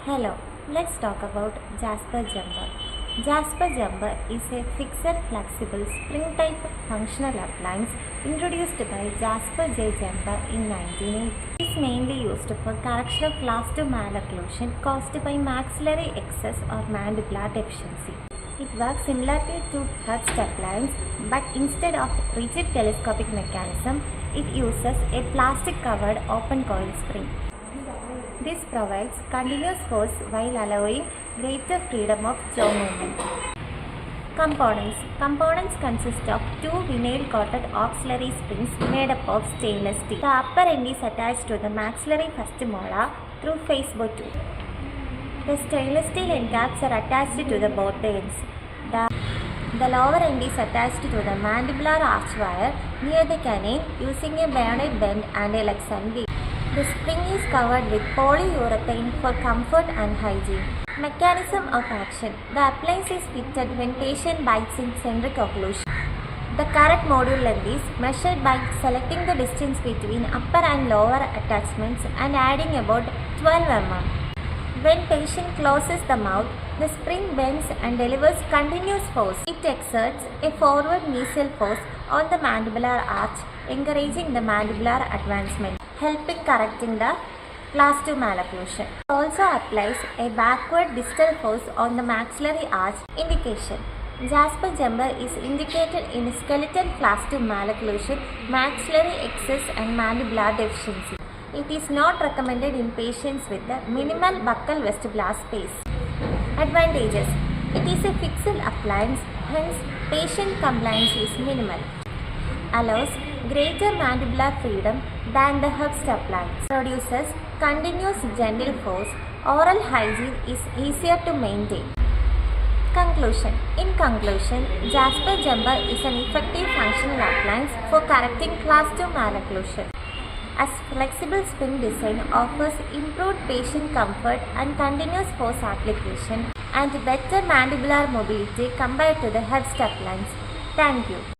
Hello, let's talk about Jasper Jumper. Jasper Jumper is a fixed flexible spring type functional appliance introduced by Jasper J. Jumper in 1980. It is mainly used for correction of class 2 malocclusion caused by maxillary excess or mandibular deficiency. It works similarly to Herbst appliance, but instead of rigid telescopic mechanism, it uses a plastic covered open coil spring. This provides continuous force while allowing greater freedom of jaw movement. Components consist of two vinyl-coated auxiliary springs made up of stainless steel. The upper end is attached to the maxillary first molar through face-bow 2. The stainless steel end caps are attached to the both ends. The lower end is attached to the mandibular arch wire near the canine using a bayonet bend and a Lexan wheel. The spring is covered with polyurethane for comfort and hygiene. Mechanism of action. The appliance is fitted when patient bites in centric occlusion. The correct module length is measured by selecting the distance between upper and lower attachments and adding about 12 mm. When patient closes the mouth, the spring bends and delivers continuous force. It exerts a forward mesial force on the mandibular arch, encouraging the mandibular advancement, helping correcting the class 2 malocclusion. It also applies a backward distal force on the maxillary arch. Indication: Jasper Jumper is indicated in skeletal class 2 malocclusion, maxillary excess and mandibular deficiency. It is not recommended in patients with the minimal buccal vestibular space. Advantages: it is a fixed appliance, hence patient compliance is minimal. Allows greater mandibular freedom than the Herbst appliance. Produces continuous gentle force. Oral hygiene is easier to maintain. Conclusion. In conclusion, Jasper Jumper is an effective functional appliance for correcting class 2 malocclusion. As flexible spring design offers improved patient comfort and continuous force application and better mandibular mobility compared to the Herbst appliance. Thank you.